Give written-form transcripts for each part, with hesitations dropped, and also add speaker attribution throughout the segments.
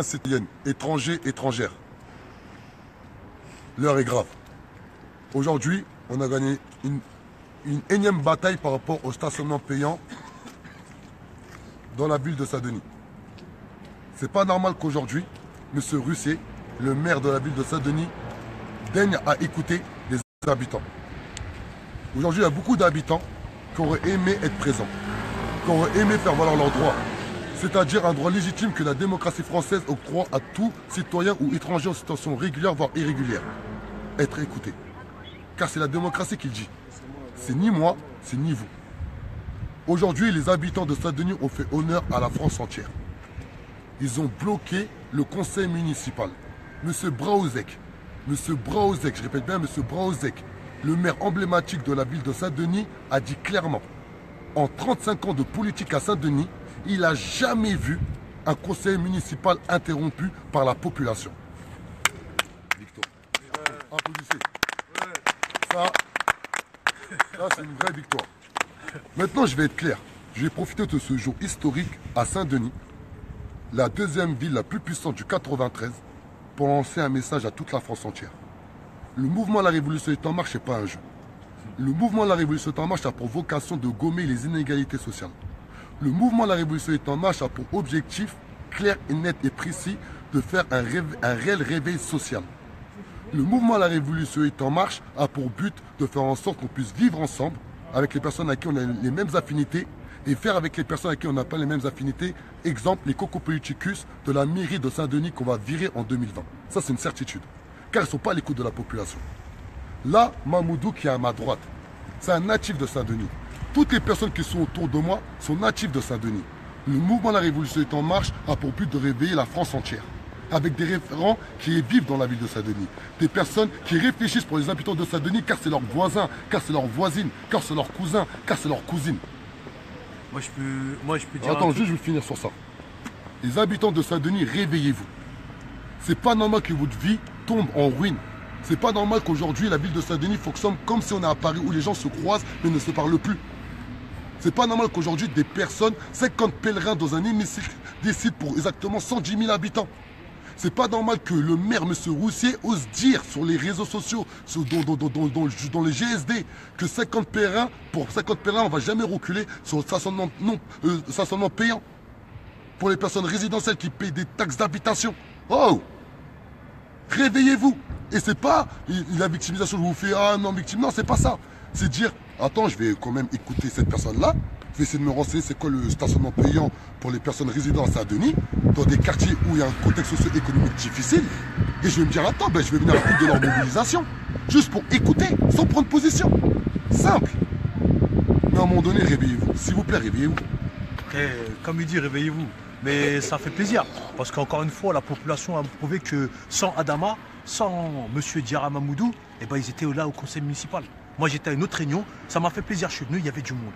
Speaker 1: citoyennes, étrangers, étrangères. L'heure est grave. Aujourd'hui, on a gagné une énième bataille par rapport au stationnement payant dans la ville de Saint-Denis. C'est pas normal qu'aujourd'hui, M. Russier, le maire de la ville de Saint-Denis, daigne à écouter les habitants. Aujourd'hui, il y a beaucoup d'habitants qui auraient aimé être présents, qui auraient aimé faire valoir leurs droits, c'est-à-dire un droit légitime que la démocratie française octroie à tout citoyen ou étranger en situation régulière, voire irrégulière. Être écouté. Car c'est la démocratie qui le dit. C'est ni moi, c'est ni vous. Aujourd'hui, les habitants de Saint-Denis ont fait honneur à la France entière. Ils ont bloqué le conseil municipal. Monsieur Braouzek, je répète bien, Monsieur Braouzek, le maire emblématique de la ville de Saint-Denis, a dit clairement, en 35 ans de politique à Saint-Denis, il n'a jamais vu un conseil municipal interrompu par la population. Victoire. Applaudissez. Ça c'est une vraie victoire. Maintenant, je vais être clair. Je vais profiter de ce jour historique à Saint-Denis, la deuxième ville la plus puissante du 93, pour lancer un message à toute la France entière. Le mouvement La Révolution est en marche n'est pas un jeu. Le mouvement La Révolution est en marche a pour vocation de gommer les inégalités sociales. Le mouvement La Révolution est en marche a pour objectif clair et net et précis de faire un réel réveil social. Le mouvement La Révolution est en marche a pour but de faire en sorte qu'on puisse vivre ensemble avec les personnes à qui on a les mêmes affinités et faire avec les personnes à qui on n'a pas les mêmes affinités. Exemple, les cocopoliticus de la mairie de Saint-Denis qu'on va virer en 2020. Ça, c'est une certitude. Car ils ne sont pas à l'écoute de la population. Là, Mamoudou qui est à ma droite, c'est un natif de Saint-Denis. Toutes les personnes qui sont autour de moi sont natifs de Saint-Denis. Le mouvement La Révolution est en marche a pour but de réveiller la France entière. Avec des référents qui vivent dans la ville de Saint-Denis. Des personnes qui réfléchissent pour les habitants de Saint-Denis car c'est leurs voisins, car c'est leurs voisines, car c'est leurs cousins, car c'est leurs cousines.
Speaker 2: Moi je peux dire.
Speaker 1: Attends, juste je vais finir sur ça. Les habitants de Saint-Denis, réveillez-vous. C'est pas normal que votre vie tombe en ruine. C'est pas normal qu'aujourd'hui la ville de Saint-Denis fonctionne comme si on est à Paris où les gens se croisent mais ne se parlent plus. C'est pas normal qu'aujourd'hui des personnes, 50 pèlerins dans un hémicycle, décident pour exactement 110 000 habitants. C'est pas normal que le maire, M. Roussier, ose dire sur les réseaux sociaux, dans les GSD, que 50 pèlerins, pour 50 pèlerins, on ne va jamais reculer sur le stationnement payant. Pour les personnes résidentielles qui payent des taxes d'habitation. Oh! Réveillez-vous! Et c'est pas la victimisation, je vous fais ah non, victime. Non, c'est pas ça. C'est dire, attends, je vais quand même écouter cette personne-là. Je vais essayer de me renseigner c'est quoi le stationnement payant pour les personnes résidant à Saint-Denis, dans des quartiers où il y a un contexte socio-économique difficile. Et je vais me dire, attends, ben, je vais venir à l'écoute de leur mobilisation. Juste pour écouter, sans prendre position. Simple. Mais à un moment donné, réveillez-vous. S'il vous plaît, réveillez-vous.
Speaker 2: Comme il dit, réveillez-vous. Mais ça fait plaisir. Parce qu'encore une fois, la population a prouvé que sans Adama, sans M. Diarra Mamoudou, eh ben, ils étaient là au conseil municipal. Moi, j'étais à une autre réunion. Ça m'a fait plaisir. Je suis venu, il y avait du monde.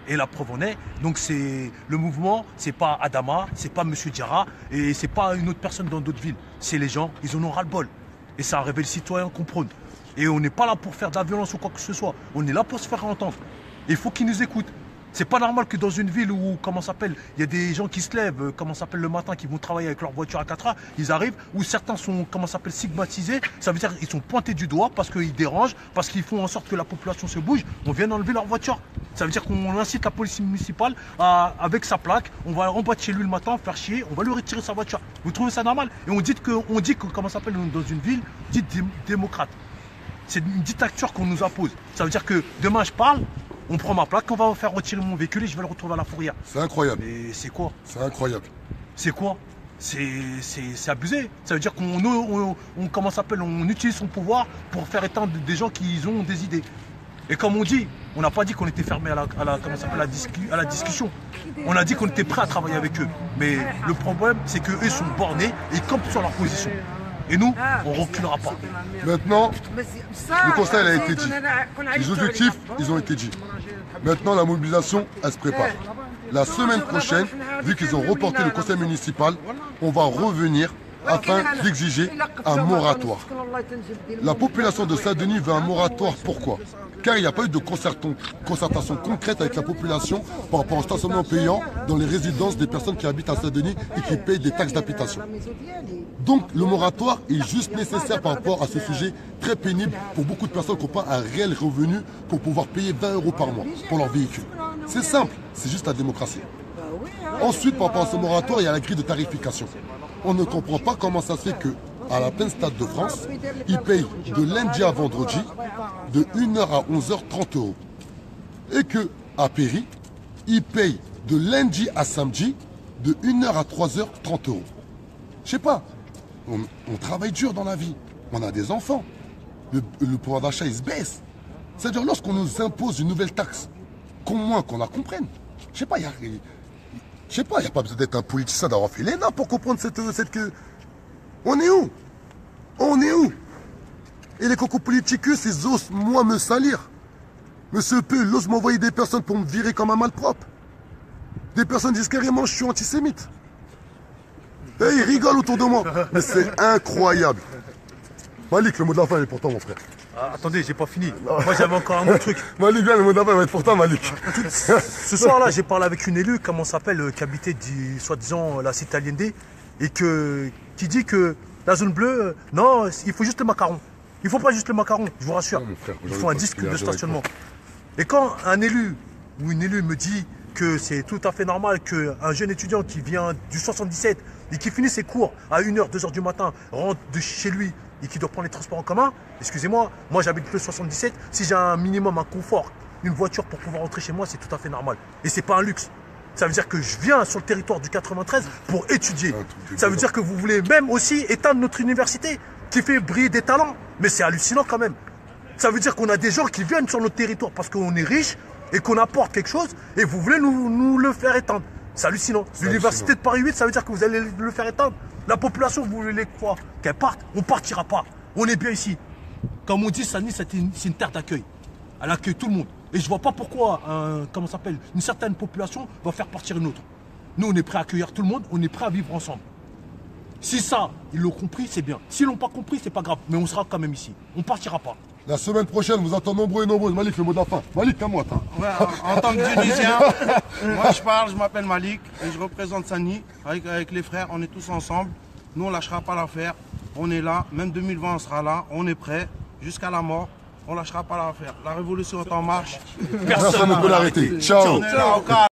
Speaker 2: Et la preuve en est, donc c'est le mouvement, c'est pas Adama, c'est pas M. Diarra, et c'est pas une autre personne dans d'autres villes. C'est les gens, ils en ont ras-le-bol. Et ça révèle les citoyens comprendre. Et on n'est pas là pour faire de la violence ou quoi que ce soit. On est là pour se faire entendre. Et il faut qu'ils nous écoutent. C'est pas normal que dans une ville où, comment s'appelle, il y a des gens qui se lèvent, comment s'appelle, le matin, qui vont travailler avec leur voiture à 4 heures, ils arrivent, où certains sont, comment s'appelle, stigmatisés, ça veut dire qu'ils sont pointés du doigt parce qu'ils dérangent, parce qu'ils font en sorte que la population se bouge, on vient d'enlever leur voiture. Ça veut dire qu'on incite la police municipale avec sa plaque, on va en bas de chez lui le matin, faire chier, on va lui retirer sa voiture. Vous trouvez ça normal? Et on dit que, comment s'appelle, dans une ville, dite démocrate. C'est une dictature qu'on nous impose. Ça veut dire que demain je parle, on prend ma plaque, on va faire retirer mon véhicule et je vais le retrouver à la fourrière.
Speaker 1: C'est incroyable.
Speaker 2: Mais c'est quoi?
Speaker 1: C'est incroyable.
Speaker 2: C'est quoi? C'est abusé. Ça veut dire qu'on comment s'appelle, on utilise son pouvoir pour faire éteindre des gens qui ont des idées. Et comme on dit, on n'a pas dit qu'on était fermé à la discussion. On a dit qu'on était prêt à travailler avec eux. Mais le problème, c'est qu'eux sont bornés et campent sur leur position. Et nous, on ne reculera pas.
Speaker 1: Maintenant, le conseil a été dit. Les objectifs, ils ont été dit. Maintenant, la mobilisation, elle se prépare. La semaine prochaine, vu qu'ils ont reporté le conseil municipal, on va revenir afin d'exiger un moratoire. La population de Saint-Denis veut un moratoire. Pourquoi? car il n'y a pas eu de concertation concrète avec la population par rapport au stationnement payant dans les résidences des personnes qui habitent à Saint-Denis et qui payent des taxes d'habitation. Donc le moratoire est juste nécessaire par rapport à ce sujet très pénible pour beaucoup de personnes qui n'ont pas un réel revenu pour pouvoir payer 20 € par mois pour leur véhicule. C'est simple, c'est juste la démocratie. Ensuite, par rapport à ce moratoire, il y a la grille de tarification. On ne comprend pas comment ça se fait que à la pleine Stade de France, ils payent de lundi à vendredi de 1h à 11h 30 €. Et que à Péry, ils payent de lundi à samedi de 1h à 3h 30 €. Je sais pas, on travaille dur dans la vie, on a des enfants, le pouvoir d'achat il se baisse. C'est-à-dire lorsqu'on nous impose une nouvelle taxe, qu'au moins qu'on la comprenne. Je sais pas, il n'y a pas besoin d'être un politicien d'avoir fait l'ENA pour comprendre cette que... On est où? On est où? Et les cocos politicus, ils osent, moi, me salir. Monsieur Peu, il ose m'envoyer des personnes pour me virer comme un malpropre. Des personnes disent carrément, je suis antisémite. Et ils rigolent autour de moi. Mais c'est incroyable. Malik, le mot de la fin est pour toi, mon frère.
Speaker 2: Ah, attendez, j'ai pas fini. Moi, j'avais encore un autre truc.
Speaker 1: Malik, viens, le mot de la fin va être pour toi, Malik.
Speaker 2: Ce soir-là, j'ai parlé avec une élue, comment s'appelle, qui habitait, soi-disant, la cité Allende, et qui dit que la zone bleue, non, il faut juste le macaron. Il faut pas juste le macaron, je vous rassure.
Speaker 1: Non, mon frère,
Speaker 2: il faut un disque de stationnement. Et quand un élu ou une élue me dit que c'est tout à fait normal qu'un jeune étudiant qui vient du 77 et qui finit ses cours à 1h, 2h du matin, rentre de chez lui et qui doit prendre les transports en commun, excusez-moi, moi j'habite le 77, si j'ai un minimum, un confort, une voiture pour pouvoir rentrer chez moi, c'est tout à fait normal. Et c'est pas un luxe. Ça veut dire que je viens sur le territoire du 93 pour étudier. Ça veut dire que vous voulez même aussi éteindre notre université qui fait briller des talents. Mais c'est hallucinant quand même. Ça veut dire qu'on a des gens qui viennent sur notre territoire parce qu'on est riche et qu'on apporte quelque chose et vous voulez nous le faire éteindre. C'est hallucinant. L'université de Paris 8, ça veut dire que vous allez le faire éteindre. La population, vous voulez quoi? Qu'elle parte? On partira pas. On est bien ici. Comme on dit, Sani, c'est une terre d'accueil. Elle accueille tout le monde. Et je vois pas pourquoi, comment ça s'appelle, une certaine population va faire partir une autre. Nous, on est prêt à accueillir tout le monde, on est prêt à vivre ensemble. Si ça, ils l'ont compris, c'est bien. S'ils l'ont pas compris, c'est pas grave. Mais on sera quand même ici. On partira pas.
Speaker 1: La semaine prochaine, vous attendez nombreux et nombreuses. Malik, le mot de la fin. Malik, à moi, attends.
Speaker 3: Ouais, en tant que Tunisien, moi je m'appelle Malik et je représente Sani avec les frères, on est tous ensemble. Nous on lâchera pas l'affaire, on est là, même 2020 on sera là, on est prêt, jusqu'à la mort, on lâchera pas l'affaire. La révolution est en marche.
Speaker 1: Personne ne peut l'arrêter. Ciao.
Speaker 3: On est là au cas.